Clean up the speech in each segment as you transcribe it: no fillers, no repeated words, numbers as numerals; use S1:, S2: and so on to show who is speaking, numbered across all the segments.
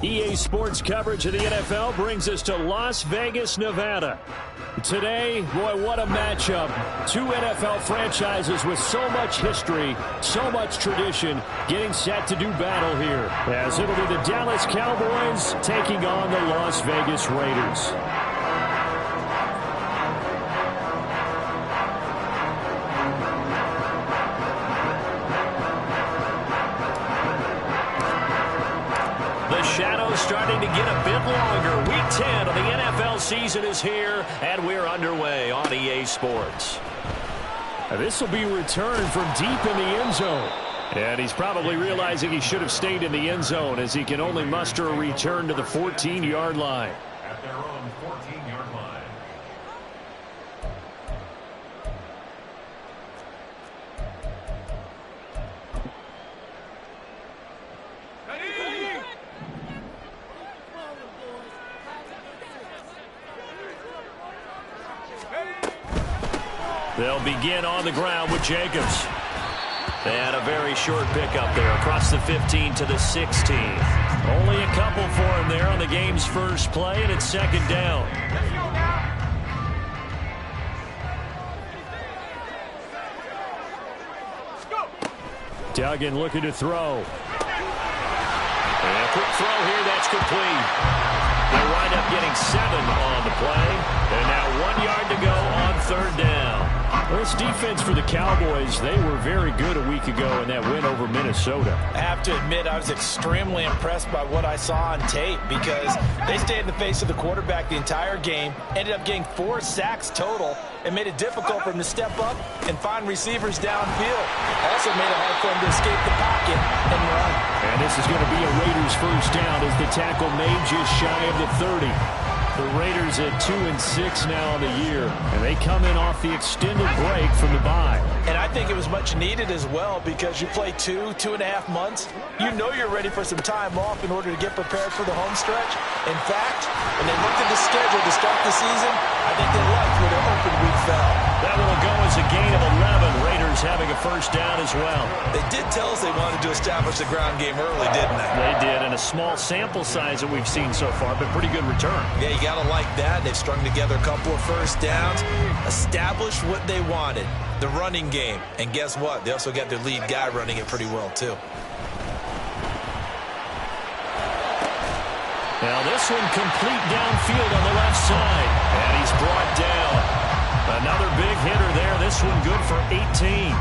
S1: EA Sports coverage of the NFL brings us to Las Vegas, Nevada. Today, boy, what a matchup. Two NFL franchises with so much history, so much tradition, getting set to do battle here. As it'll be the Dallas Cowboys taking on the Las Vegas Raiders. Shadows starting to get a bit longer. Week 10 of the NFL season is here, and we're underway on EA Sports. This will be returned from deep in the end zone. And he's probably realizing he should have stayed in the end zone as he can only muster a return to the 14-yard line.
S2: At their own 14-yard line.
S1: They'll begin on the ground with Jacobs. And a very short pickup there across the 15 to the 16. Only a couple for him there on the game's first play, and it's second down. Duggan looking to throw. And a quick throw here, that's complete. They wind up getting 7 on the play. And now 1 yard to go on third down. Well, this defense for the Cowboys, they were very good a week ago in that win over Minnesota.
S3: I have to admit, I was extremely impressed by what I saw on tape because they stayed in the face of the quarterback the entire game, ended up getting 4 sacks total, and made it difficult for him to step up and find receivers downfield. Also made it hard for him to escape the pocket and run.
S1: And this is going to be a Raiders first down as the tackle made just shy of the 30. The Raiders at 2-6 now on the year, and they come in off the extended break from the bye.
S3: And I think it was much needed as well because you play 2.5 months. You know you're ready for some time off in order to get prepared for the home stretch. In fact, when they looked at the schedule to start the season, I think they liked where their open week fell.
S1: That will go as a gain of 11. Raiders having a first down as well.
S4: They did tell us they wanted to establish the ground game early, didn't they?
S1: They did, and a small sample size that we've seen so far, but pretty good return.
S4: Yeah, you got to like that. They've strung together a couple of first downs, established what they wanted, the running game. And guess what? They also got their lead guy running it pretty well, too.
S1: Now this one complete downfield on the left side. And he's brought down. Another big hitter there. This one good for 18.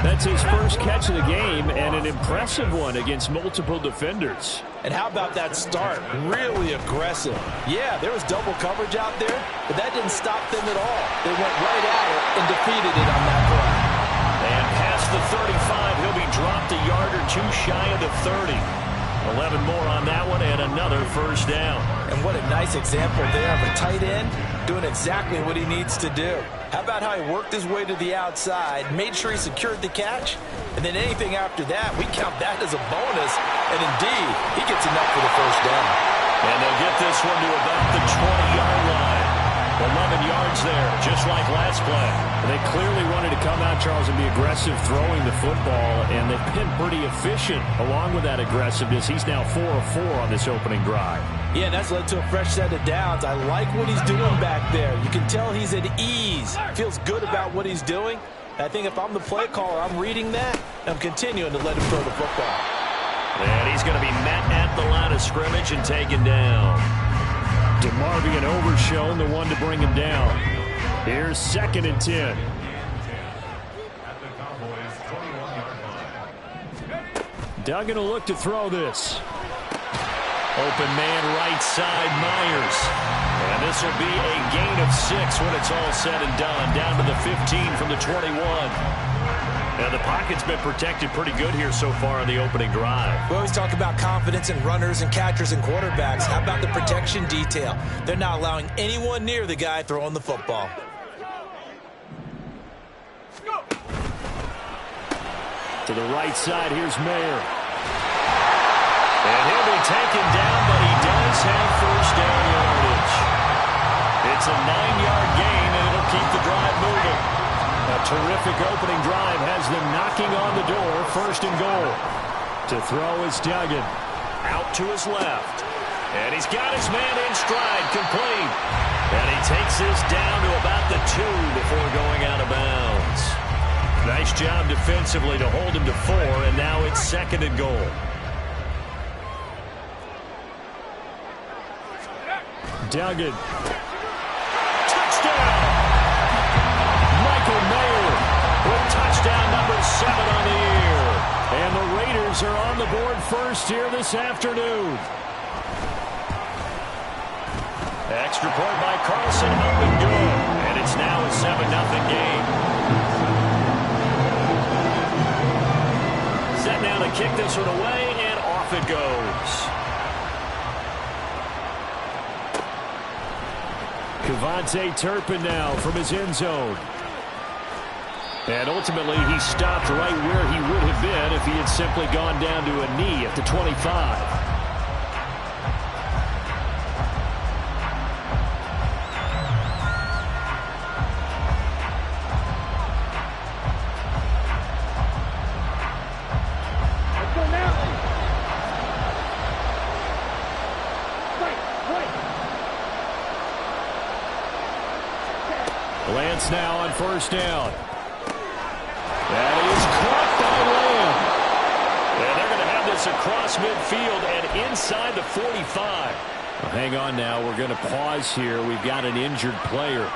S1: That's his first catch of the game, and an impressive one against multiple defenders.
S3: And how about that start? Really aggressive. Yeah, there was double coverage out there, but that didn't stop them at all. They went right at it and defeated it on that play.
S1: And past the 35, he'll be dropped a yard or two shy of the 30. 11 more on that one, and another first down.
S3: And what a nice example there of a tight end doing exactly what he needs to do. How about how he worked his way to the outside, made sure he secured the catch, and then anything after that, we count that as a bonus. And indeed, he gets enough for the first down.
S1: And they'll get this one to about the 20-yard line. 11 yards there, just like last play. They clearly wanted to come out, Charles, and be aggressive throwing the football, and they've been pretty efficient along with that aggressiveness. He's now 4 of 4 on this opening drive.
S3: Yeah, that's led to a fresh set of downs. I like what he's doing back there. You can tell he's at ease. Feels good about what he's doing. I think if I'm the play caller, I'm reading that, and I'm continuing to let him throw the football.
S1: And he's going to be met at the line of scrimmage and taken down. DeMarvion overshown, the one to bring him down. Here's 2nd and 10. Duggan will look to throw this. Open man right side, Myers. And this will be a gain of 6 when it's all said and done. Down to the 15 from the 21. And the pocket's been protected pretty good here so far on the opening drive.
S3: We always talk about confidence in runners and catchers and quarterbacks. How about the protection detail? They're not allowing anyone near the guy throwing the football.
S1: To the right side, here's Mayer. And he'll be taken down, but he does have first down yardage. It's a 9-yard gain, and it'll keep the drive moving. A terrific opening drive has them knocking on the door. 1st and goal. To throw is Duggan. Out to his left. And he's got his man in stride, complete. And he takes this down to about the 2 before going out of bounds. Nice job defensively to hold him to 4, and now it's 2nd and goal. Duggan. Touchdown! Michael Mayer with touchdown number 7 on the year. And the Raiders are on the board first here this afternoon. Extra point by Carlson, up and good. And it's now a 7-0 game. Set now to kick this one away, and off it goes. Kevontae Turpin now from his end zone. And ultimately, he stopped right where he would have been if he had simply gone down to a knee at the 25. Lance now on first down. That is caught by Lamb. And they're going to have this across midfield and inside the 45. Well, hang on now. We're going to pause here. We've got an injured player.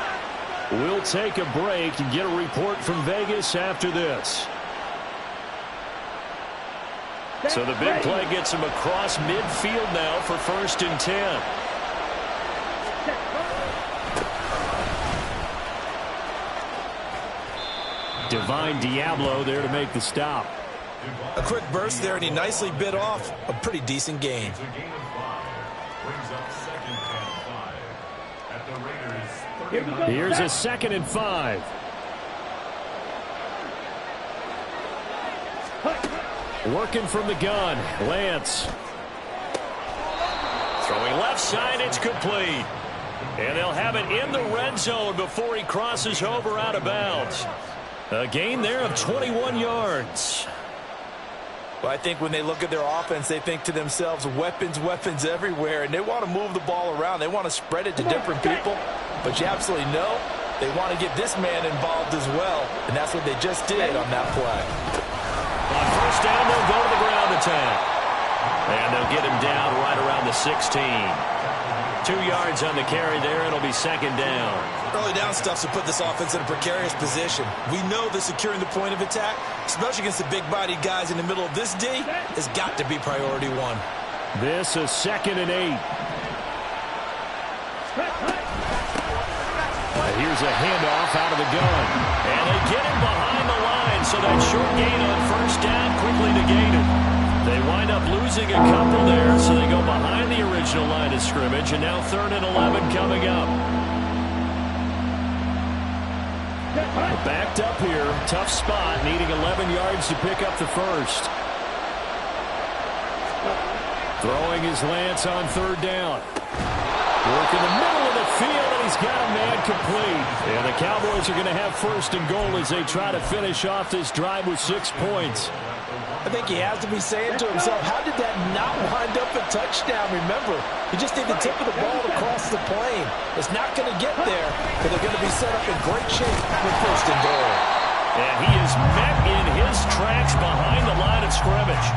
S1: We'll take a break and get a report from Vegas after this. So the big play gets him across midfield now for 1st and 10. Divine Diablo there to make the stop.
S4: A quick burst there, and he nicely bit off a pretty decent gain.
S1: Here's a 2nd and 5. Working from the gun, Lance. Throwing left side, it's complete. And they'll have it in the red zone before he crosses over out of bounds. A gain there of 21 yards.
S3: Well, I think when they look at their offense, they think to themselves, weapons, weapons everywhere, and they want to move the ball around. They want to spread it to different people, but you absolutely know they want to get this man involved as well, and that's what they just did on that play.
S1: On first down, they'll go to the ground attack. And they'll get him down right around the 16. 2 yards on the carry there. It'll be 2nd down.
S4: Early down stuff to put this offense in a precarious position. We know that securing the point of attack, especially against the big-bodied guys in the middle of this D, has got to be priority 1.
S1: This is 2nd and 8. Here's a handoff out of the gun. And they get him behind the line, so that short gain on first down quickly negated. They wind up losing a couple there, so they go behind the original line of scrimmage, and now 3rd and 11 coming up. Backed up here, tough spot, needing 11 yards to pick up the first. Throwing his Lance on 3rd down. Work in the middle of the field, and he's got a man complete. And the Cowboys are going to have 1st and goal as they try to finish off this drive with 6 points.
S3: I think he has to be saying to himself, how did that not wind up a touchdown? Remember, he just need the tip of the ball to cross the plane. It's not going to get there, but they're going to be set up in great shape with 1st and goal.
S1: And he is met in his tracks behind the line of scrimmage.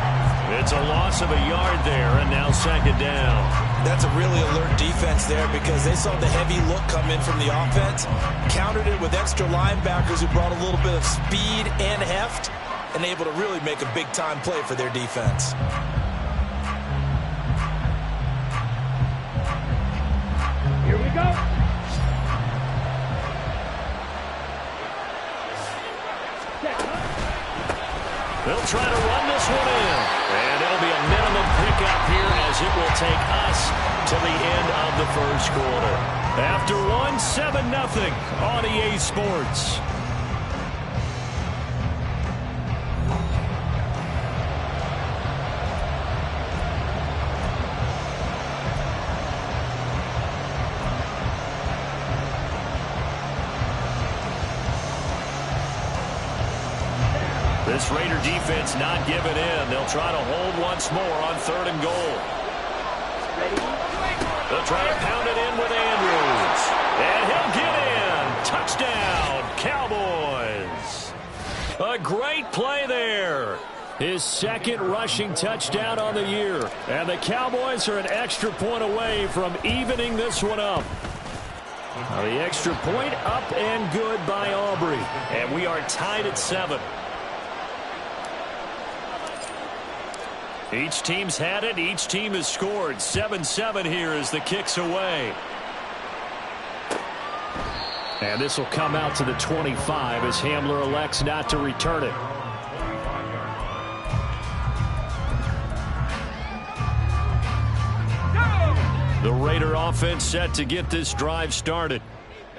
S1: It's a loss of a yard there, and now 2nd down.
S4: That's a really alert defense there because they saw the heavy look come in from the offense, countered it with extra linebackers who brought a little bit of speed and heft, and able to really make a big-time play for their defense.
S5: Here we go.
S1: They'll try to run this one in. And it'll be a minimum pickup here as it will take us to the end of the first quarter. After 7-0 on EA Sports. This This Raider defense not giving in. They'll try to hold once more on 3rd and goal. They'll try to pound it in with Andrews. And he'll get in. Touchdown, Cowboys. A great play there. His 2nd rushing touchdown on the year. And the Cowboys are an extra point away from evening this one up. Now the extra point up and good by Aubrey. And we are tied at 7. Each team's had it. Each team has scored. 7-7 here as the kick's away. And this will come out to the 25 as Hamler elects not to return it. The Raider offense set to get this drive started.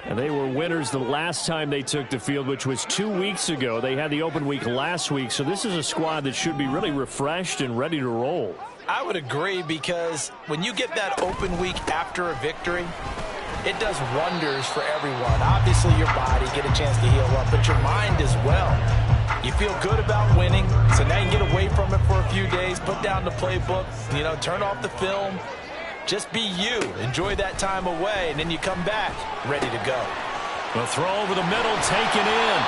S1: And they were winners the last time they took the field, which was 2 weeks ago. They had the open week last week, so this is a squad that should be really refreshed and ready to roll.
S3: I would agree, because when you get that open week after a victory, it does wonders for everyone. Obviously, your body get a chance to heal up, but your mind as well. You feel good about winning, so now you can get away from it for a few days, put down the playbook, turn off the film. Just be you. Enjoy that time away, and then you come back ready to go.
S1: A throw over the middle, taken in.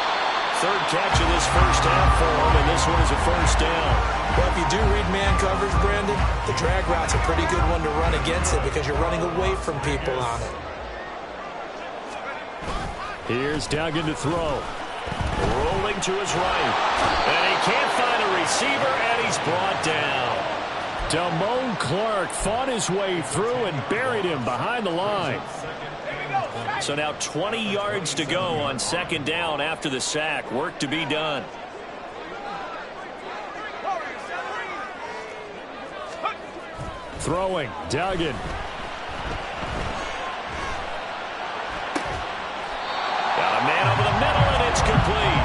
S1: 3rd catch of this first half for him, and this one is a 1st down.
S4: Well, if you do read man coverage, Brandon, the drag route's a pretty good one to run against it because you're running away from people on it.
S1: Here's Duggan to throw. Rolling to his right. And he can't find a receiver, and he's brought down. Damone Clark fought his way through and buried him behind the line. So now 20 yards to go on 2nd down after the sack. Work to be done. Throwing, Duggan. Got a man over the middle, and it's complete.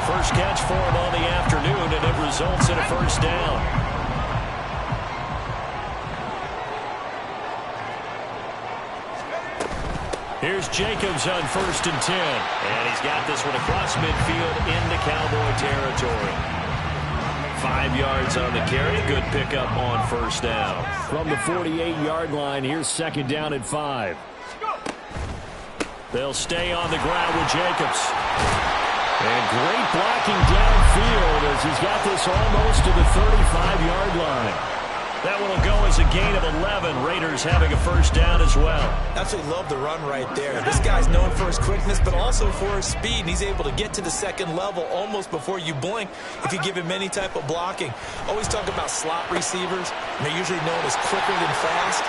S1: First catch for him on the afternoon, and it results in a 1st down. Here's Jacobs on 1st and 10. And he's got this one across midfield into Cowboy territory. 5 yards on the carry. Good pickup on 1st down. From the 48-yard line, here's 2nd down and 5. They'll stay on the ground with Jacobs. And great blocking downfield as he's got this almost to the 35-yard line. That one will go as a gain of 11. Raiders having a 1st down as well.
S4: Absolutely love the run right there. This guy's known for his quickness, but also for his speed. And he's able to get to the 2nd level almost before you blink if you give him any type of blocking. Always talk about slot receivers, and they're usually known as quicker than fast.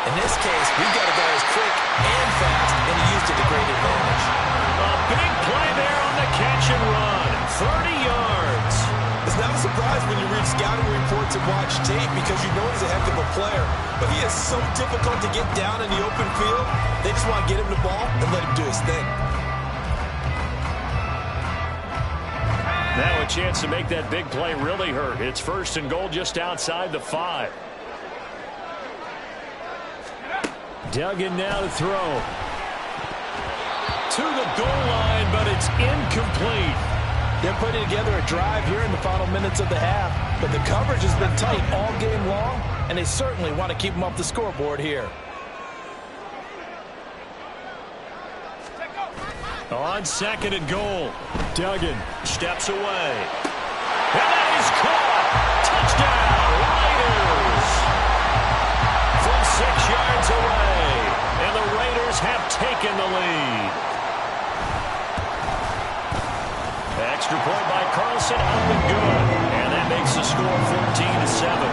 S4: In this case, we've got a guy who's quick and fast, and he used it to great advantage.
S1: A big play there on the catch and run. 30 yards.
S4: It's not a surprise when you read scouting reports and watch tape because you know he's a heck of a player. But he is so difficult to get down in the open field. They just want to get him the ball and let him do his thing.
S1: Now a chance to make that big play really hurt. It's 1st and goal just outside the 5. Duggan now to throw. To the goal line, but it's incomplete.
S3: They're putting together a drive here in the final minutes of the half, but the coverage has been tight all game long, and they certainly want to keep them off the scoreboard here.
S1: On 2nd and goal, Duggan steps away. And that is caught. Touchdown, Raiders. From 6 yards away, and the Raiders have taken the lead. Extra point by Carlson, up and good. And that makes the score 14-7.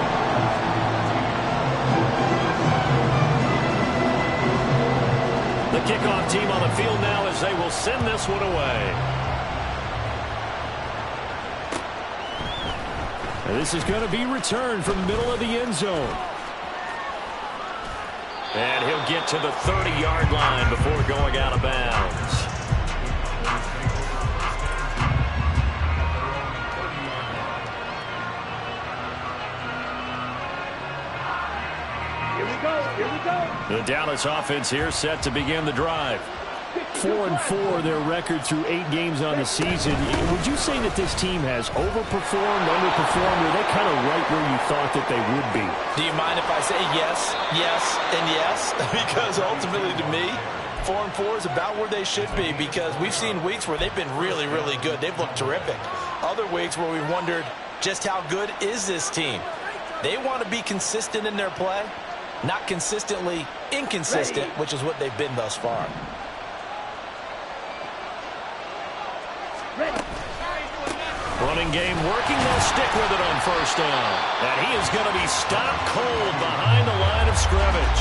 S1: The kickoff team on the field now as they will send this one away. And this is going to be returned from the middle of the end zone. And he'll get to the 30-yard line before going out of bounds.
S5: Here we go.
S1: The Dallas offense here set to begin the drive. 4-4, their record through 8 games on the season. Would you say that this team has overperformed, underperformed, or are they kind of right where you thought that they would be?
S3: Do you mind if I say yes, yes, and yes? Because ultimately to me, 4-4 is about where they should be, because we've seen weeks where they've been really, really good. They've looked terrific. Other weeks where we wondered just how good is this team. They want to be consistent in their play, not consistently inconsistent, which is what they've been thus far.
S1: Running game working. They'll stick with it on first down. And he is going to be stopped cold behind the line of scrimmage.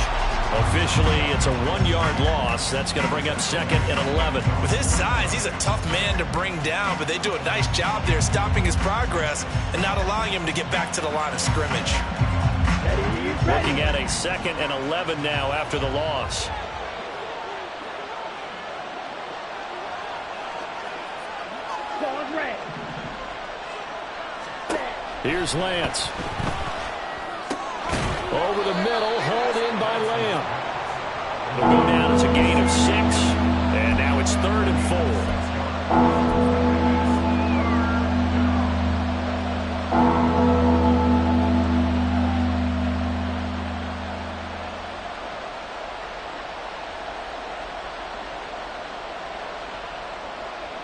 S1: Officially, it's a 1-yard loss. That's going to bring up second and 11.
S3: With his size, he's a tough man to bring down, but they do a nice job there stopping his progress and not allowing him to get back to the line of scrimmage.
S1: Looking at a second and 11 now after the loss. Here's Lance. Over the middle, hauled in by Lamb. It'll go down as a gain of 6, and now it's 3rd and 4.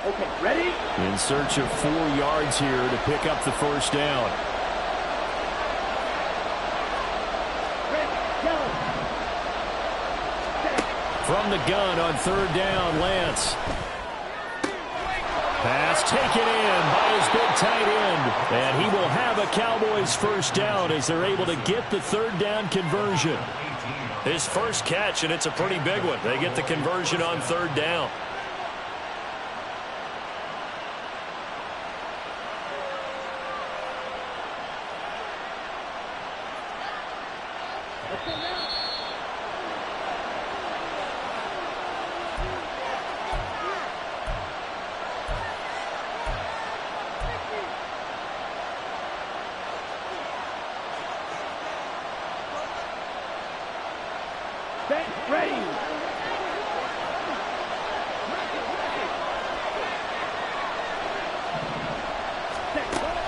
S5: Okay, ready?
S1: In search of 4 yards here to pick up the first down. From the gun on 3rd down, Lance. Pass taken in by his big tight end. And he will have a Cowboys first down as they're able to get the 3rd down conversion. His first catch, and it's a pretty big one. They get the conversion on 3rd down.
S5: Ready.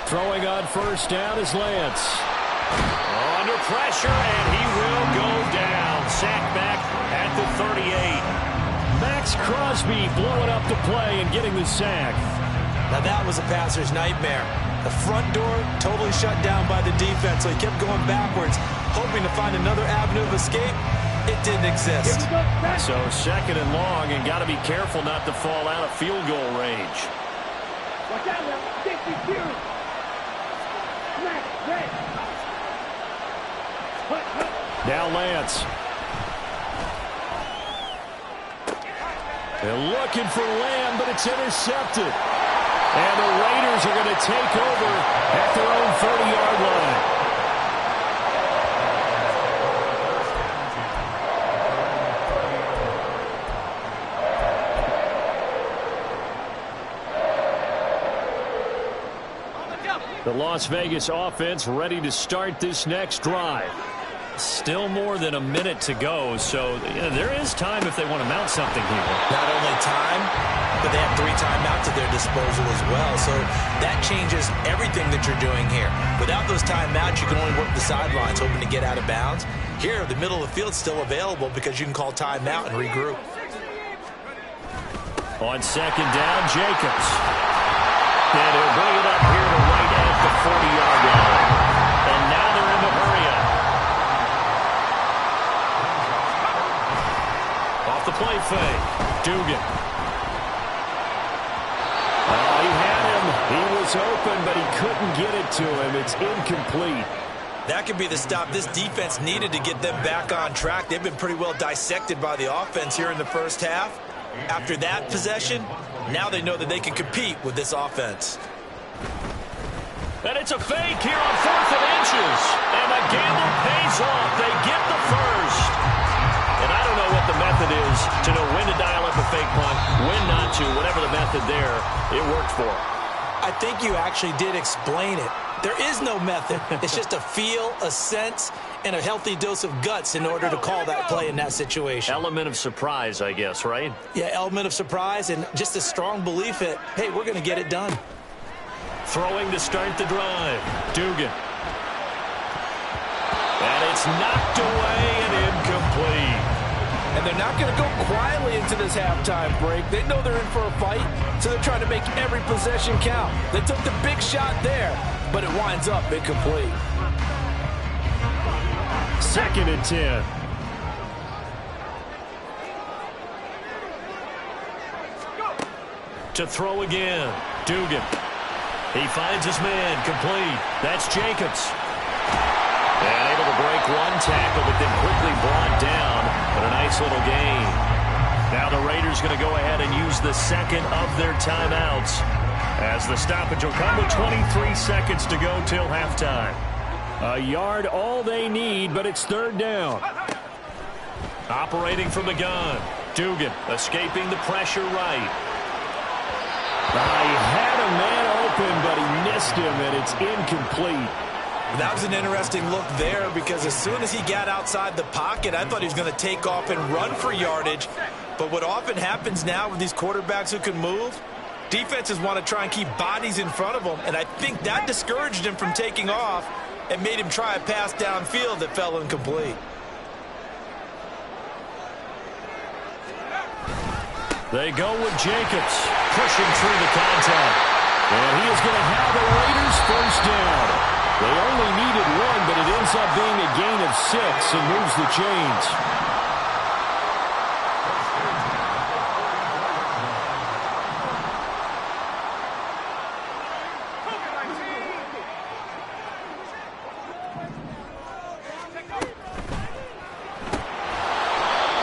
S1: Throwing on first down is Lance. Under pressure, and he will go down. Sacked back at the 38. Max Crosby blowing up the play and getting the sack.
S3: Now that was a passer's nightmare. The front door totally shut down by the defense, so he kept going backwards, hoping to find another avenue of escape. It didn't exist.
S1: So 2nd and long, and got to be careful not to fall out of field goal range.
S5: Watch out now. 62. Red.
S1: Now Lance. They're looking for Lamb, but it's intercepted. And the Raiders are going to take over at their own 30-yard line. The Las Vegas offense ready to start this next drive. Still more than a minute to go, so there is time if they want to mount something here.
S3: Not only time, but they have 3 timeouts at their disposal as well, so that changes everything that you're doing here. Without those timeouts, you can only work the sidelines, hoping to get out of bounds. Here, the middle of the field is still available because you can call timeout and regroup.
S1: On 2nd down, Jacobs. And he'll bring it up here to right at the 40-yard line. And now they're in the hurry-up. Off the play fake. Dugan. He had him. He was open, but he couldn't get it to him. It's incomplete.
S3: That could be the stop this defense needed to get them back on track. They've been pretty well dissected by the offense here in the first half. After that possession, now they know that they can compete with this offense.
S1: And it's a fake here on 4th and inches. And the gamble pays off. They get the first. And I don't know what the method is to know when to dial up a fake punt, when not to. Whatever the method there, it worked for them.
S4: I think you actually did explain it. There is no method. It's just a feel, a sense, and a healthy dose of guts in order to call that play in that situation.
S1: Element of surprise, I guess, right?
S4: Yeah, element of surprise and just a strong belief that, hey, we're going to get it done.
S1: Throwing to start the drive. Dugan. And it's knocked away and incomplete.
S3: And they're not going to go quietly into this halftime break. They know they're in for a fight, so they're trying to make every possession count. They took the big shot there, but it winds up incomplete.
S1: 2nd and 10. To throw again. Dugan. He finds his man. Complete. That's Jacobs. And able to break one tackle, but then quickly brought down. But a nice little gain. Now the Raiders going to go ahead and use the second of their timeouts, as the stoppage will come with 23 seconds to go till halftime. A yard all they need, but it's 3rd down. Operating from the gun. Dugan escaping the pressure right. He had a man open, but he missed him, and it's incomplete.
S4: That was an interesting look there, because as soon as he got outside the pocket, I thought he was going to take off and run for yardage. But what often happens now with these quarterbacks who can move, defenses want to try and keep bodies in front of them, and I think that discouraged him from taking off and made him try a pass downfield that fell incomplete.
S1: They go with Jacobs, pushing through the contact. And he is going to have the Raiders 1st down. They only needed 1, but it ends up being a gain of 6 and moves the chains.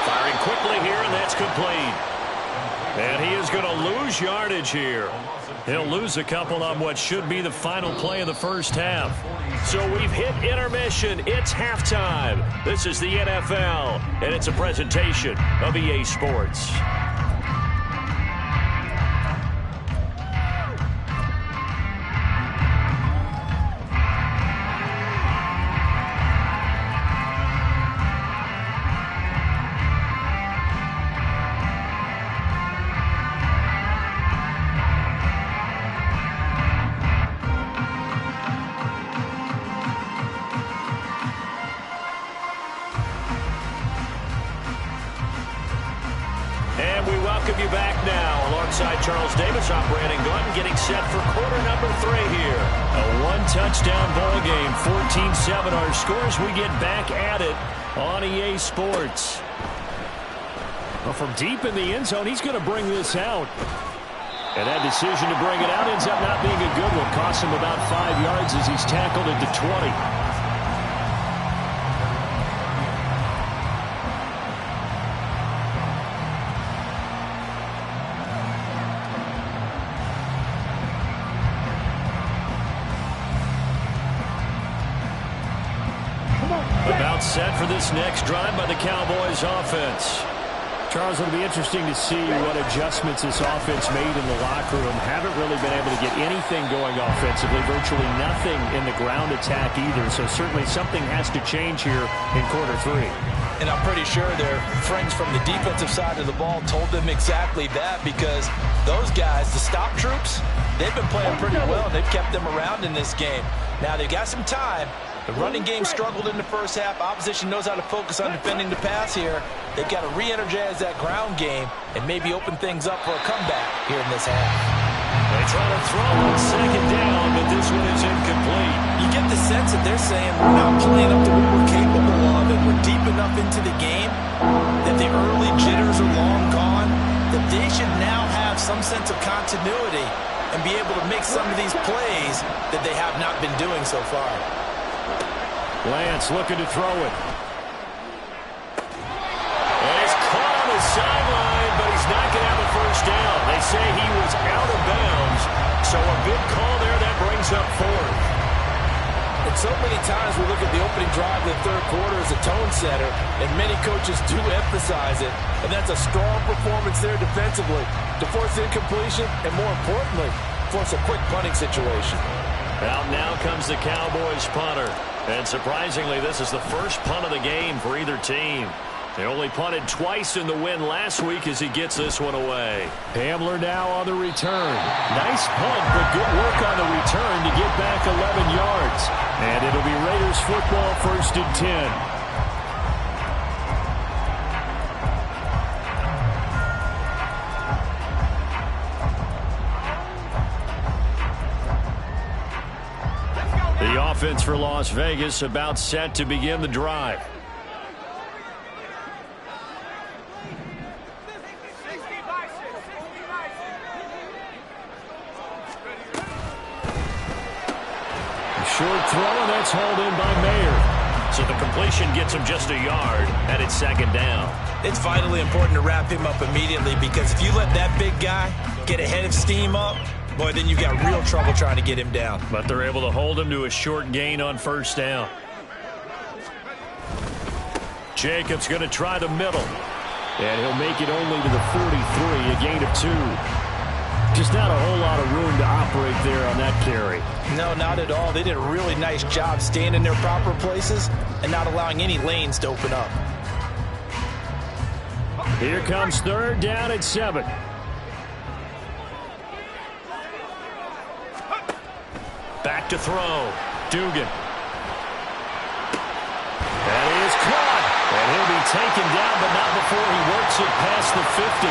S1: Firing quickly here, and that's complete. And he is going to lose yardage here. He'll lose a couple on what should be the final play of the first half. So we've hit intermission. It's halftime. This is the NFL, and it's a presentation of EA Sports. Welcome you back now alongside Charles Davis. I'm Brandon Gunn, getting set for quarter number 3 here. A one-touchdown ball game, 14-7 our scores. We get back at it on EA Sports. Well, from deep in the end zone, he's going to bring this out. And that decision to bring it out ends up not being a good one. Costs him about 5 yards as he's tackled at the 20. About set for this next drive by the Cowboys offense. Charles, it'll be interesting to see what adjustments this offense made in the locker room. Haven't really been able to get anything going offensively, virtually nothing in the ground attack either. So certainly something has to change here in quarter 3.
S3: And I'm pretty sure their friends from the defensive side of the ball told them exactly that, because those guys, the stop troops, they've been playing pretty well. They've kept them around in this game. Now they've got some time. The running game struggled in the first half. Opposition knows how to focus on defending the pass here. They've got to re-energize that ground game and maybe open things up for a comeback here in this half.
S1: They try to throw on second down, but this one is incomplete.
S4: You get the sense that they're saying we're not playing up to what we're capable of, and we're deep enough into the game that the early jitters are long gone, that they should now have some sense of continuity and be able to make some of these plays that they have not been doing so far.
S1: Lance looking to throw it. And he's caught on the sideline, but he's not going to have a first down. They say he was out of bounds, so a big call there that brings up 4th.
S3: And so many times we look at the opening drive of the third quarter as a tone setter, and many coaches do emphasize it, and that's a strong performance there defensively to force incompletion and, more importantly, force a quick punting situation.
S1: Out now comes the Cowboys punter. And surprisingly, this is the first punt of the game for either team. They only punted twice in the win last week as he gets this one away. Hamler now on the return. Nice punt, but good work on the return to get back 11 yards. And it'll be Raiders football, 1st and 10. The offense for Las Vegas about set to begin the drive. Short throw, and that's hauled in by Mayer. So the completion gets him just a yard, and it's 2nd down.
S4: It's vitally important to wrap him up immediately, because if you let that big guy get a head of steam up, boy, then you've got real trouble trying to get him down.
S1: But they're able to hold him to a short gain on 1st down. Jacobs going to try the middle. And he'll make it only to the 43, a gain of 2. Just not a whole lot of room to operate there on that carry.
S3: No, not at all. They did a really nice job staying in their proper places and not allowing any lanes to open up.
S1: Here comes 3rd down at 7. Back to throw. Dugan. That is caught. And he'll be taken down, but not before he works it past the 50.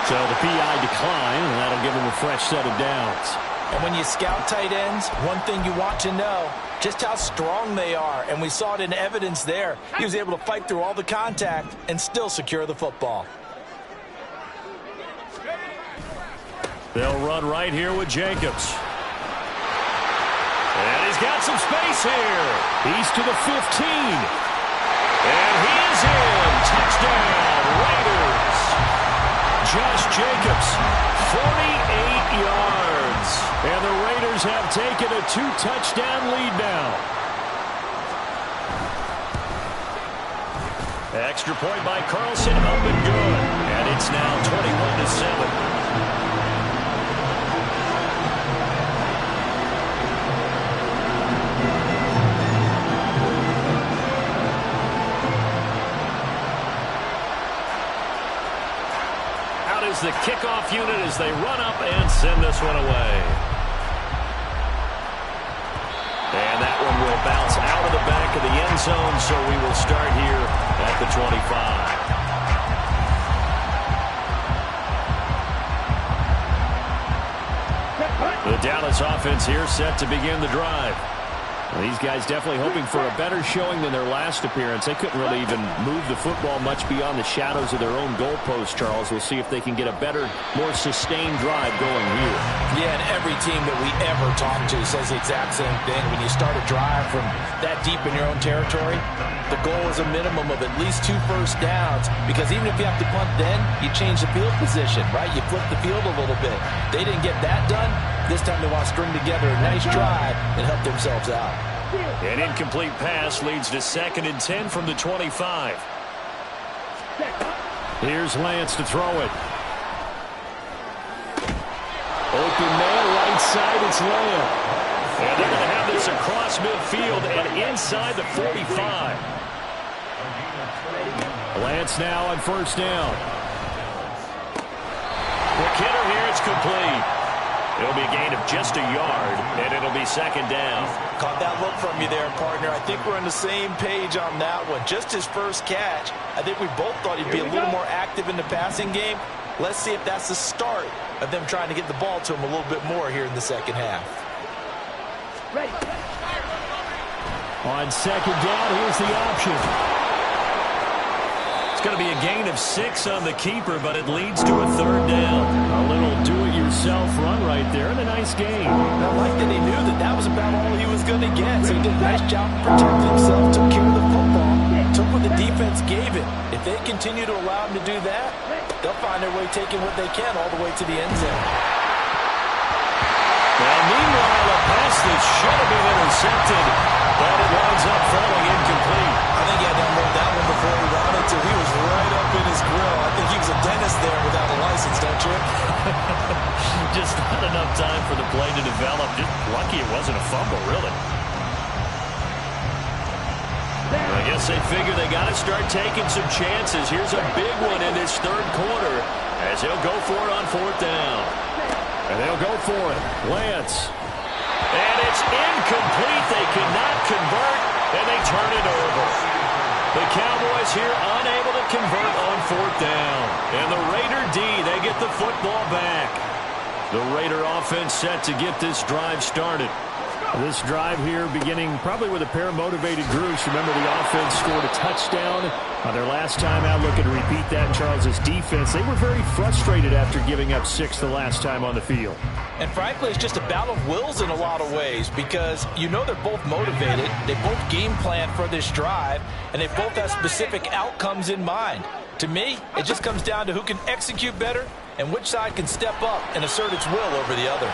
S1: So the PI decline, and that'll give him a fresh set of downs.
S3: And when you scout tight ends, one thing you want to know, just how strong they are. And we saw it in evidence there. He was able to fight through all the contact and still secure the football.
S1: They'll run right here with Jacobs. And he's got some space here. He's to the 15. And he is in. Touchdown, Raiders. Josh Jacobs, 48 yards. And the Raiders have taken a 2-touchdown lead now. Extra point by Carlson, up and good. And it's now 21-7. The kickoff unit as they run up and send this one away. And that one will bounce out of the back of the end zone, so we will start here at the 25. The Dallas offense here set to begin the drive. Well, these guys definitely hoping for a better showing than their last appearance. They couldn't really even move the football much beyond the shadows of their own goalpost, Charles. We'll see if they can get a better, more sustained drive going here.
S3: Yeah, and every team that we ever talk to says the exact same thing. When you start a drive from that deep in your own territory, the goal is a minimum of at least 2 first downs, because even if you have to punt then, you change the field position, right? You flip the field a little bit. They didn't get that done. This time they want to string together a nice drive and help themselves out.
S1: An incomplete pass leads to 2nd and 10 from the 25. Here's Lance to throw it. Open man, right side, it's Lamb. And they're going to have this across midfield and inside the 45. Lance now on 1st down. For Kidder here, it's complete. It'll be a gain of just a yard, and it'll be 2nd down.
S3: Caught that look from you there, partner. I think we're on the same page on that one. Just his first catch. I think we both thought he'd be a little more active in the passing game. Let's see if that's the start of them trying to get the ball to him a little bit more here in the 2nd half.
S5: Ready.
S1: On 2nd down, here's the option. It's going to be a gain of 6 on the keeper, but it leads to a 3rd down. A little do-it-yourself run right there, and a nice gain.
S3: I like that he knew that that was about all he was going to get, so he did a nice job protecting himself, took care of the football, took what the defense gave him. If they continue to allow him to do that, they'll find their way taking what they can all the way to the end zone.
S1: Well, meanwhile, a pass that should have been intercepted, but it winds up falling incomplete.
S3: I think he had to unload that one before he ran it.
S4: to, he was right up in his grill. I think he was a dentist there without a license, don't you?
S1: Just not enough time for the play to develop. Just lucky it wasn't a fumble, really. I guess they figure they got to start taking some chances. Here's a big one in this third quarter as he'll go for it on fourth down. And they'll go for it. Lance. And it's incomplete. They cannot convert, and they turn it over. The Cowboys here unable to convert on fourth down. And the Raider D, they get the football back. The Raider offense set to get this drive started. This drive here beginning probably with a pair of motivated groups. Remember, the offense scored a touchdown on their last time out. Looking to repeat that in Charles' defense. They were very frustrated after giving up 6 the last time on the field.
S3: And frankly, it's just a battle of wills in a lot of ways because you know they're both motivated. They both game plan for this drive, and they both have specific outcomes in mind. To me, it just comes down to who can execute better and which side can step up and assert its will over the other.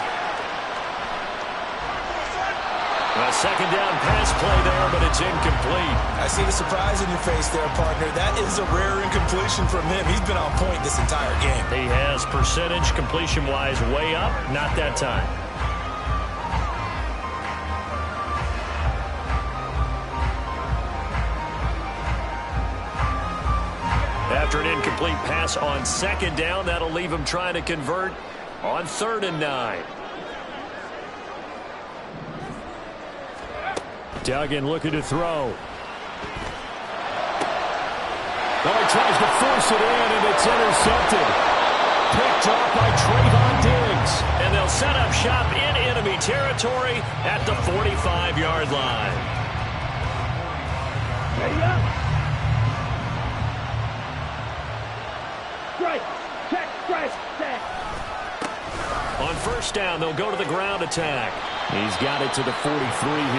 S1: A second down pass play there, but it's incomplete.
S4: I see the surprise in your face there, partner. That is a rare incompletion from him. He's been on point this entire game.
S1: He has percentage completion-wise way up, not that time. After an incomplete pass on second down, that'll leave him trying to convert on 3rd and 9. Duggan looking to throw. Oh, he tries to force it in, and it's intercepted. Picked off by Trayvon Diggs. And they'll set up shop in enemy territory at the 45-yard line.
S5: Ready up. Strike. Check. Strike. Set.
S1: On first down, they'll go to the ground attack. He's got it to the 43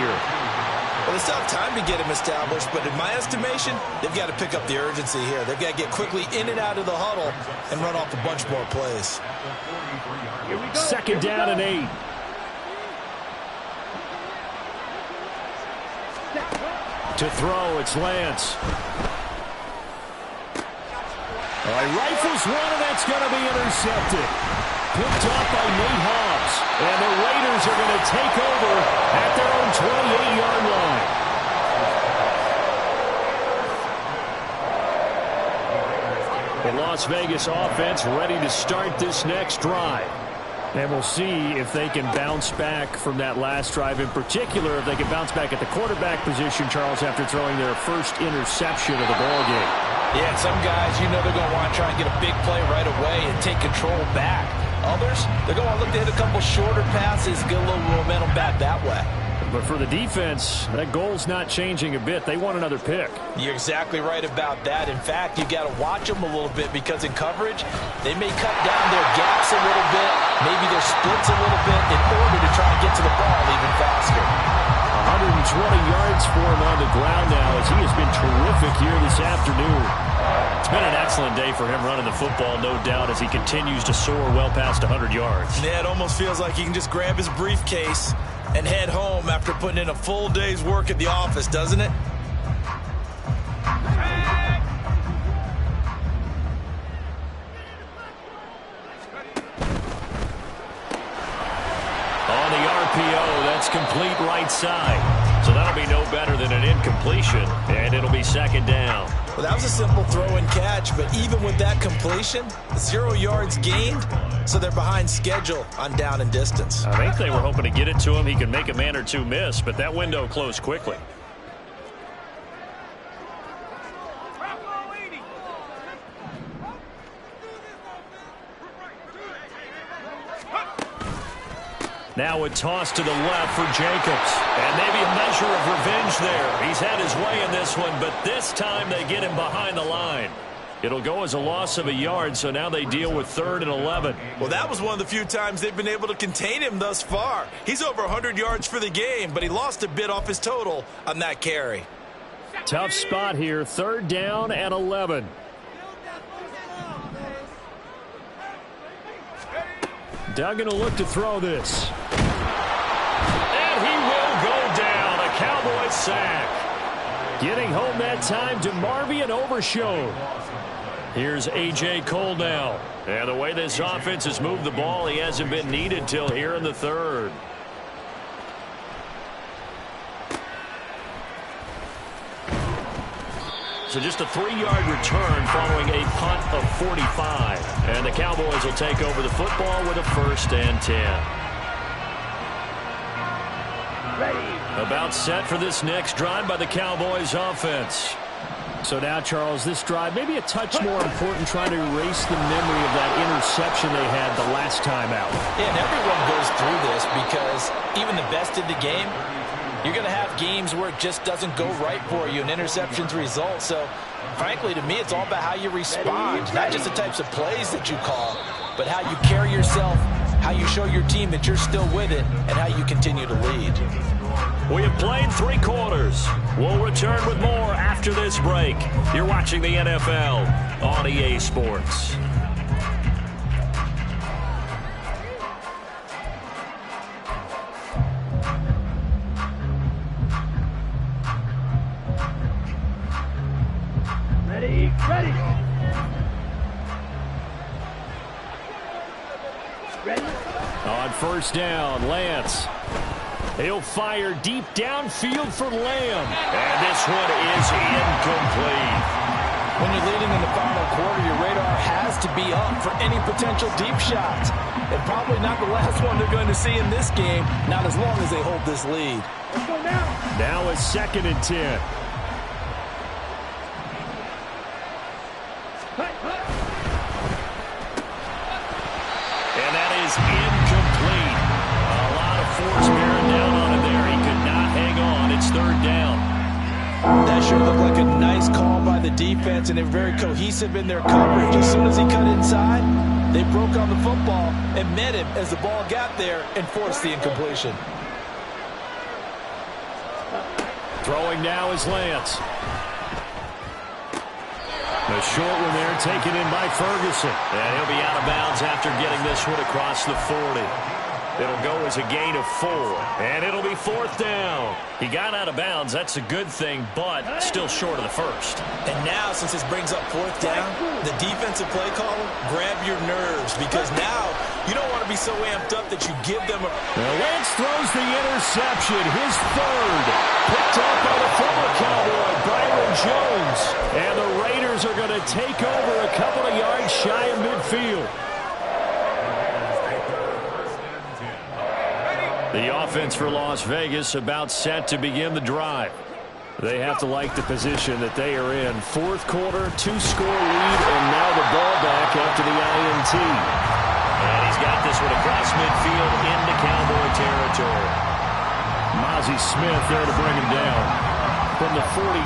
S1: here.
S4: Well, it's not time to get him established, but in my estimation, they've got to pick up the urgency here. They've got to get quickly in and out of the huddle and run off a bunch more plays.
S1: Second down and 8. To throw, it's Lance. He rifles one, and that's going to be intercepted. Picked off by Nate Hobbs. And the Raiders are going to take over at their own 28-yard line. The Las Vegas offense ready to start this next drive. And we'll see if they can bounce back from that last drive. In particular, if they can bounce back at the quarterback position, Charles, after throwing their first interception of the ballgame.
S3: Yeah, some guys, you know they're going to want to try and get a big play right away and take control back. Others, they're going to look to hit a couple shorter passes, get a little momentum back that way.
S1: But for the defense, that goal's not changing a bit. They want another pick.
S3: You're exactly right about that. In fact, you got to watch them a little bit because in coverage, they may cut down their gaps a little bit, maybe their splits a little bit in order to try and get to the ball even faster.
S1: 120 yards for him on the ground now as he has been terrific here this afternoon. It's been an excellent day for him running the football, no doubt, as he continues to soar well past 100 yards.
S4: Yeah, it almost feels like he can just grab his briefcase and head home after putting in a full day's work at the office, doesn't it?
S1: On the RPO, that's complete right side. So that'll be no better than an incompletion, and it'll be second down.
S4: Well, that was a simple throw and catch, but even with that completion, 0 yards gained, so they're behind schedule on down and distance.
S1: I think they were hoping to get it to him. He could make a man or two miss, but that window closed quickly. Now a toss to the left for Jacobs. And maybe a measure of revenge there. He's had his way in this one, but this time they get him behind the line. It'll go as a loss of a yard, so now they deal with 3rd and 11.
S4: Well, that was one of the few times they've been able to contain him thus far. He's over 100 yards for the game, but he lost a bit off his total on that carry.
S1: Tough spot here, 3rd down and 11. Duggan will look to throw this. And he will go down. A Cowboys sack. Getting home that time to Marvin Overshown. Here's A.J. Cole now. And the way this offense has moved the ball, he hasn't been needed till here in the third. So just a 3-yard return following a punt of 45. And the Cowboys will take over the football with a 1st and 10. Ready. About set for this next drive by the Cowboys offense. So now, Charles, this drive maybe a touch more important, trying to erase the memory of that interception they had the last time out.
S3: Yeah, and everyone goes through this because even the best in the game, you're going to have games where it just doesn't go right for you, and interceptions result. So, frankly, to me, it's all about how you respond, not just the types of plays that you call, but how you carry yourself, how you show your team that you're still with it, and how you continue to lead.
S1: We have played 3 quarters. We'll return with more after this break. You're watching the NFL on EA Sports.
S5: Ready, ready. Ready.
S1: On 1st down, Lance. He'll fire deep downfield for Lamb. And this one is incomplete.
S3: When you're leading in the final quarter, your radar has to be up for any potential deep shots. And probably not the last one they're going to see in this game, not as long as they hold this lead.
S5: Let's go now.
S1: Now a 2nd and 10. And that is incomplete. A lot of force bearing down on him there. He could not hang on. It's 3rd down.
S3: That sure looked like a nice call by the defense, and they're very cohesive in their coverage. As soon as he cut inside, they broke on the football and met him as the ball got there and forced the incompletion.
S1: Throwing now is Lance. A short one there taken in by Ferguson. And he'll be out of bounds after getting this one across the 40. It'll go as a gain of 4. And it'll be 4th down. He got out of bounds. That's a good thing, but still short of the 1st.
S4: And now, since this brings up 4th down, the defensive play caller, grab your nerves, because now you don't want to be so amped up that you give them a...
S1: Well, Lance throws the interception, his 3rd. Picked up by the former Cowboy, Byron Jones. And the Raiders are going to take over a couple of yards shy of midfield. The offense for Las Vegas about set to begin the drive. They have to like the position that they are in. 4th quarter, 2-score lead, and now the ball back after the INT. And he's got this one across midfield into Cowboy territory. Mozzie Smith there to bring him down. From the 47,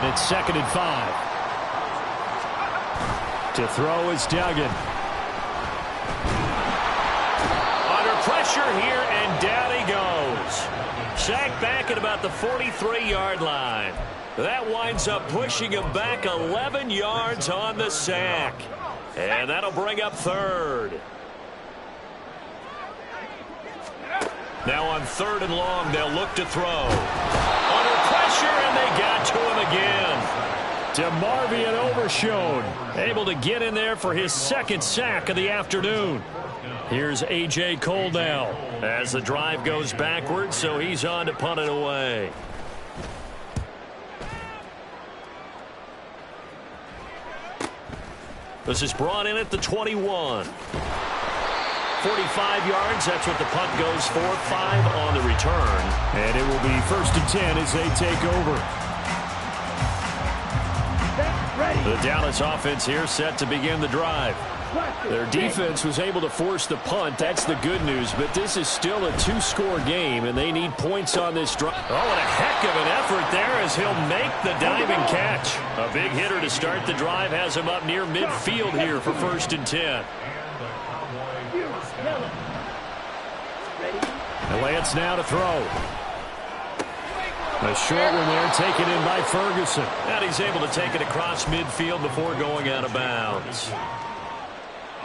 S1: it's 2nd and 5. To throw is Duggan. Under pressure here, and down he goes. Sacked back at about the 43-yard line. That winds up pushing him back 11 yards on the sack. And that'll bring up 3rd. Now on 3rd and long, they'll look to throw. Under pressure, and they got to him again. DeMarvion Overshown, able to get in there for his 2nd sack of the afternoon. Here's A.J. Cole now as the drive goes backwards, so he's on to punt it away. This is brought in at the 21. 45 yards, that's what the punt goes for. 5 on the return. And it will be 1st and 10 as they take over. The Dallas offense here set to begin the drive. Their defense was able to force the punt. That's the good news, but this is still a 2-score game, and they need points on this drive. Oh, and a heck of an effort there as he'll make the diving catch. A big hitter to start the drive has him up near midfield here for 1st and 10. And Lance now to throw. A short one there taken in by Ferguson. And he's able to take it across midfield before going out of bounds.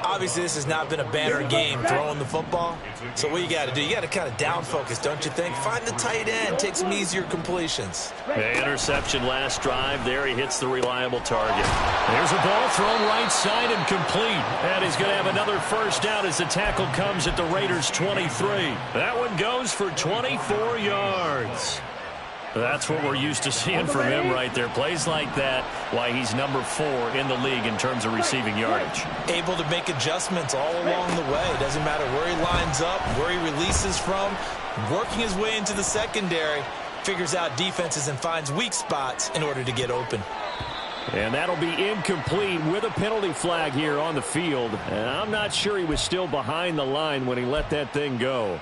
S4: Obviously, this has not been a banner game throwing the football. So what you got to do, you got to kind of down focus, don't you think? Find the tight end, take some easier completions.
S1: The interception last drive. There he hits the reliable target. There's a ball thrown right side and complete. And he's going to have another first down as the tackle comes at the Raiders' 23. That one goes for 24 yards. That's what we're used to seeing from him right there. Plays like that, why he's number 4 in the league in terms of receiving yardage.
S4: Able to make adjustments all along the way. Doesn't matter where he lines up, where he releases from. Working his way into the secondary, figures out defenses and finds weak spots in order to get open.
S1: And that'll be incomplete with a penalty flag here on the field. And I'm not sure he was still behind the line when he let that thing go.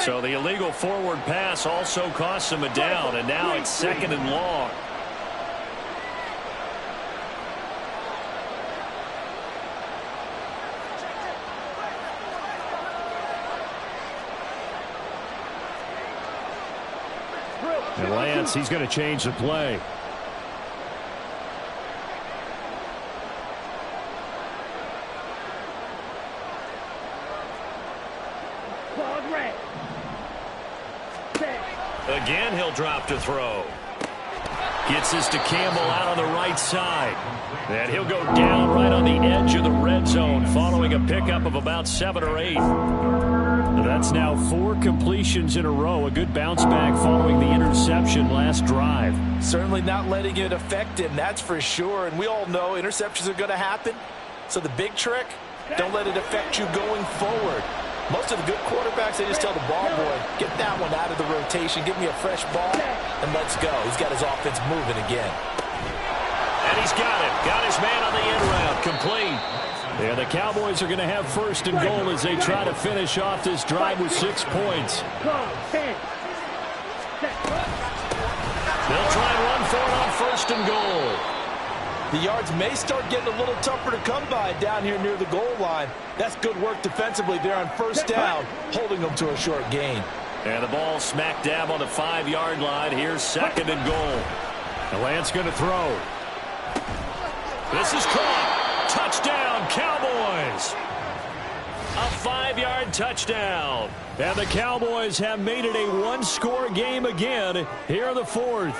S1: So the illegal forward pass also costs him a down, and now it's 2nd and long. And Lance, he's going to change the play. Again, he'll drop to throw. Gets this to Campbell out on the right side. And he'll go down right on the edge of the red zone following a pickup of about 7 or 8. That's now 4 completions in a row. A good bounce back following the interception last drive.
S3: Certainly not letting it affect him, that's for sure. And we all know interceptions are going to happen. So the big trick, don't let it affect you going forward. Most of the good quarterbacks, they just tell the ball boy, get that one out of the rotation, give me a fresh ball, and let's go. He's got his offense moving again.
S1: And he's got it. Got his man on the end route. Complete. Yeah, the Cowboys are going to have 1st and goal as they try to finish off this drive with 6 points. They'll try and run for it on 1st and goal.
S3: The yards may start getting a little tougher to come by down here near the goal line. That's good work defensively there on 1st down, holding them to a short gain.
S1: And the ball smack dab on the 5-yard line. Here's 2nd and goal. And Lance going to throw. This is caught. Touchdown, Cowboys. A 5-yard touchdown. And the Cowboys have made it a 1-score game again here in the 4th.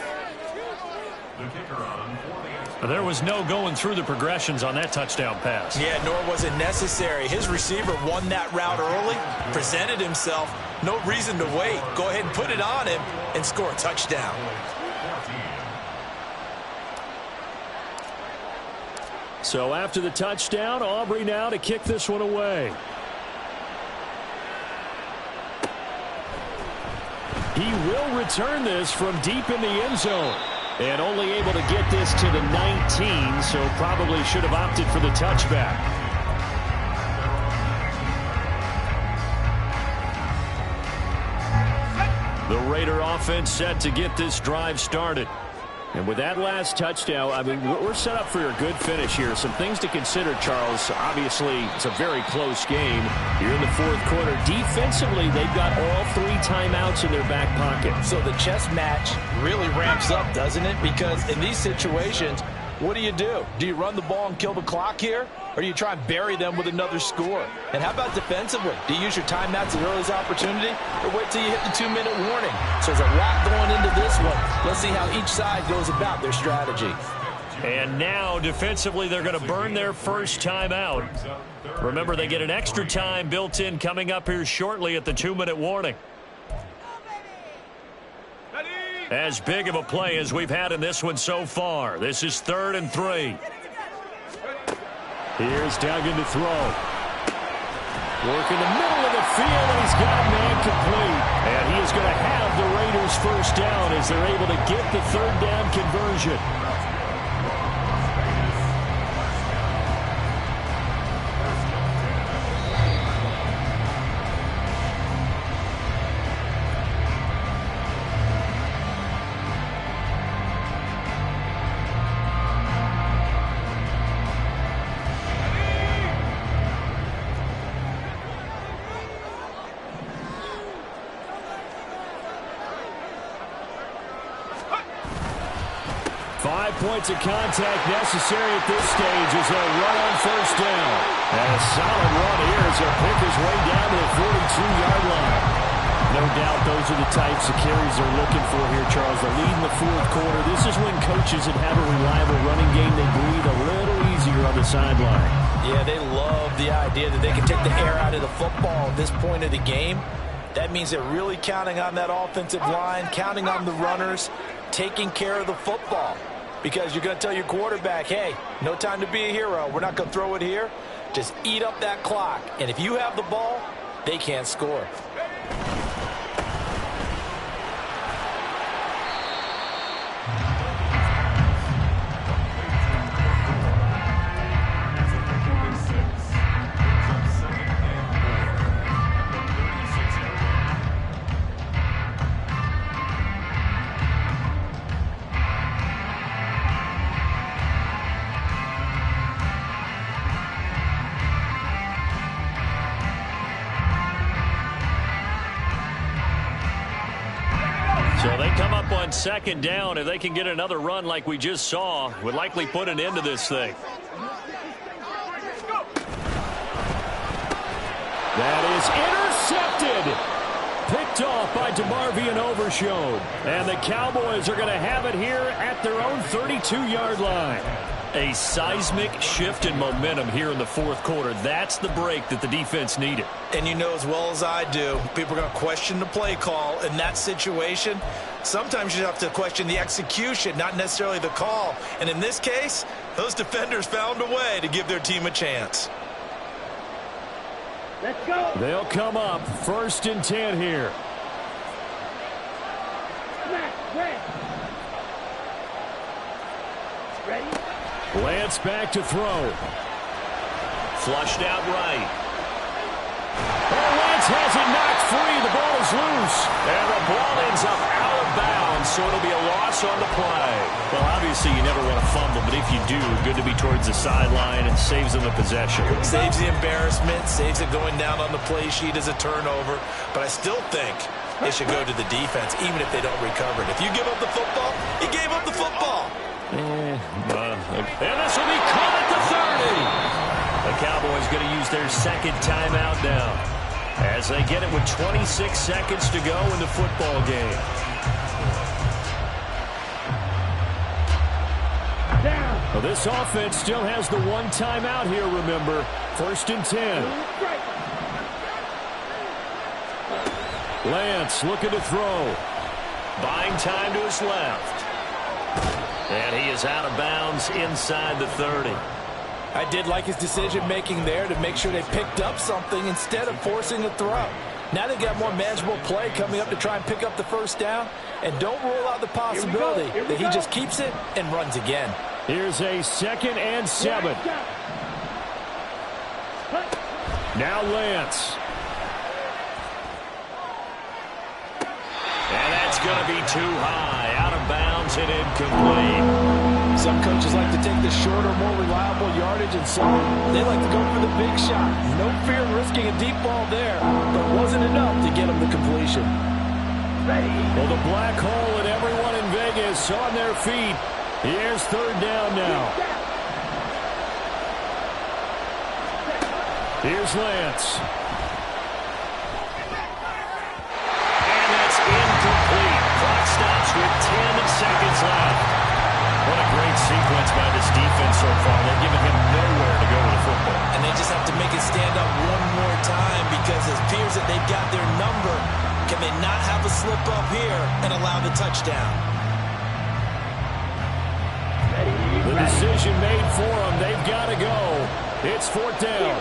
S2: The kicker on for the extra.
S1: There was no going through the progressions on that touchdown pass.
S4: Yeah, nor was it necessary. His receiver won that route early, presented himself. No reason to wait. Go ahead and put it on him and score a touchdown.
S1: So after the touchdown, Aubrey now to kick this one away. He will return this from deep in the end zone. And only able to get this to the 19, so probably should have opted for the touchback. The Raider offense set to get this drive started. And with that last touchdown, I mean, we're set up for a good finish here. Some things to consider, Charles. Obviously, it's a very close game here in the 4th quarter. Defensively, they've got all 3 timeouts in their back pocket.
S3: So the chess match really ramps up, doesn't it? Because in these situations, what do? Do you run the ball and kill the clock here? Or do you try and bury them with another score? And how about defensively? Do you use your timeouts at earliest opportunity? Or wait till you hit the 2-minute warning? So there's a lot going into this one. Let's see how each side goes about their strategy.
S1: And now, defensively, they're going to burn their first timeout. Remember, they get an extra time built in coming up here shortly at the 2-minute warning. As big of a play as we've had in this one so far. This is 3rd and 3. Here's Duggan to throw. Work in the middle of the field, and he's got man complete. And he is going to have the Raiders first down as they're able to get the 3rd down conversion. 5 points of contact necessary at this stage as they'll run on first down. And a solid run here as they'll pick his way down to the 42-yard line. No doubt those are the types of carries they're looking for here, Charles. The lead in the fourth quarter. This is when coaches that have a reliable running game, they breathe a little easier on the sideline.
S3: Yeah, they love the idea that they can take the air out of the football at this point of the game. That means they're really counting on that offensive line, counting on the runners, taking care of the football. Because you're going to tell your quarterback, hey, no time to be a hero. We're not going to throw it here. Just eat up that clock. And if you have the ball, they can't score.
S1: So they come up on second down. If they can get another run like we just saw, would likely put an end to this thing. That is intercepted. Picked off by DeMarvion Overshown. And the Cowboys are going to have it here at their own 32-yard line. A seismic shift in momentum here in the fourth quarter. That's the break that the defense needed.
S4: And you know as well as I do, people are going to question the play call in that situation. Sometimes you have to question the execution, not necessarily the call. And in this case, those defenders found a way to give their team a chance.
S5: Let's go.
S1: They'll come up 1st and 10 here.
S5: Ready?
S1: Lance back to throw. Flushed out right. Oh, Lance has it knocked free. The ball is loose. And the ball ends up out of bounds, so it'll be a loss on the play. Well, obviously you never want to fumble, but if you do, good to be towards the sideline and saves them the possession.
S4: Saves the embarrassment, saves it going down on the play sheet as a turnover. But I still think it should go to the defense, even if they don't recover it. If you give up the football, you gave up the football.
S1: And this will be caught at the 30. The Cowboys going to use their second timeout now as they get it with 26 seconds to go in the football game. Well, this offense still has the one timeout here, remember. 1st and 10. Lance looking to throw. Buying time to his left. And he is out of bounds inside the 30.
S3: I did like his decision-making there to make sure they picked up something instead of forcing a throw. Now they've got more manageable play coming up to try and pick up the first down. And don't rule out the possibility that he just keeps it and runs again.
S1: Here's a 2nd and 7. Now Lance. And that's going to be too high. Out of bounds and incomplete.
S3: Some coaches like to take the shorter, more reliable yardage, and some they like to go for the big shot. No fear of risking a deep ball there, but wasn't enough to get them the completion.
S1: Well, the black hole and everyone in Vegas on their feet. Here's 3rd down now. Here's Lance. And that's incomplete. Clock stops with 10 seconds left. What a great sequence by this defense so far. They've given him nowhere to go with the football.
S4: And they just have to make it stand up one more time because it appears that they've got their number. Can they not have a slip up here and allow the touchdown?
S1: The decision made for them. They've got to go. It's 4th down.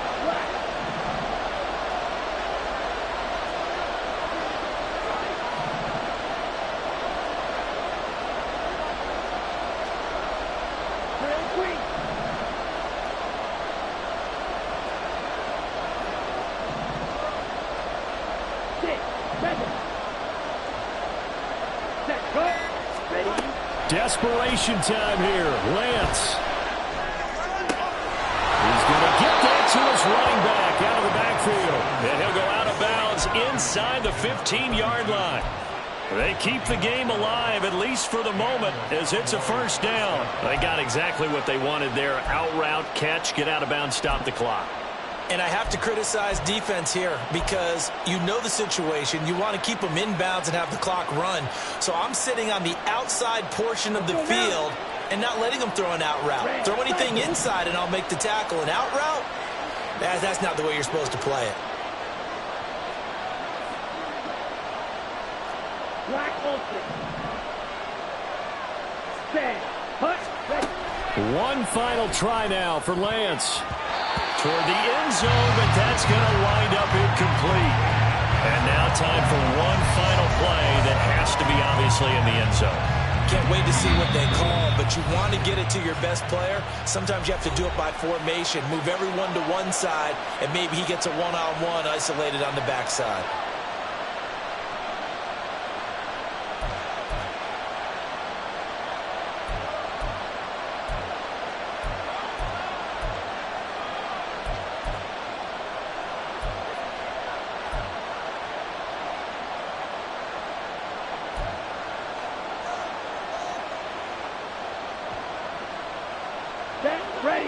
S1: Desperation time here. Lance. He's going to get that to his running back out of the backfield. And he'll go out of bounds inside the 15-yard line. They keep the game alive, at least for the moment, as it's a first down. They got exactly what they wanted there. Out route, catch, get out of bounds, stop the clock.
S3: And I have to criticize defense here because you know the situation. You want to keep them inbounds and have the clock run. So I'm sitting on the outside portion of the field and not letting them throw an out route. Throw anything inside and I'll make the tackle. An out route? That's not the way you're supposed to play it.
S5: Black open. Stand. Hut.
S1: One final try now for Lance. Toward the end zone, but that's going to wind up incomplete. And now time for one final play that has to be obviously in the end zone.
S3: Can't wait to see what they call, but you want to get it to your best player. Sometimes you have to do it by formation. Move everyone to one side, and maybe he gets a one-on-one isolated on the backside.
S5: Ready.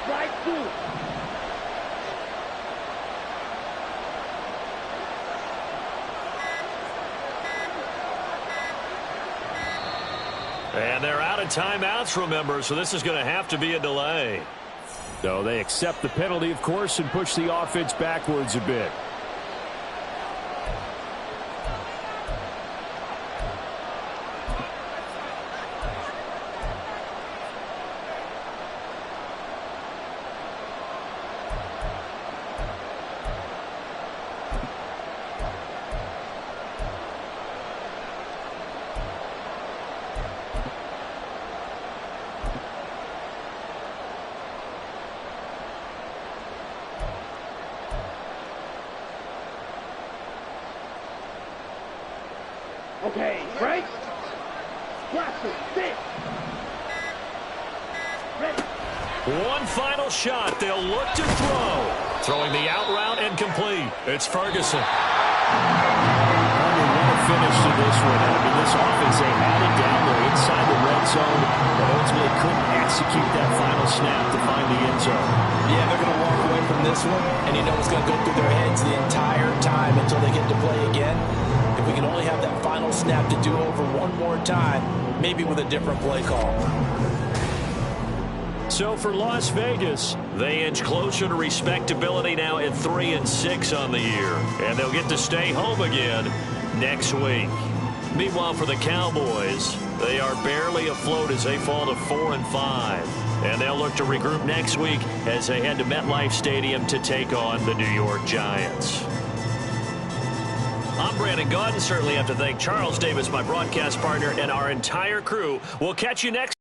S5: Strike two.
S1: And they're out of timeouts, remember, so this is going to have to be a delay. So they accept the penalty, of course, and push the offense backwards a bit.
S5: Okay, break. Classic, sit. Ready.
S1: One final shot. They'll look to throw. Throwing the out route and complete. It's Ferguson. What a finish to this one. I mean, this offense, they had it down there inside the red zone, but ultimately couldn't execute that final snap to find the end zone.
S3: Yeah, they're going to walk away from this one, and you know it's going to go through their heads the entire time until they get to play again. If we can only have that final snap to do over one more time, maybe with a different play call.
S1: So for Las Vegas, they inch closer to respectability now at 3-6 on the year. And they'll get to stay home again next week. Meanwhile, for the Cowboys, they are barely afloat as they fall to 4-5. And they'll look to regroup next week as they head to MetLife Stadium to take on the New York Giants. I'm Brandon Gaudin. Certainly have to thank Charles Davis, my broadcast partner, and our entire crew. We'll catch you next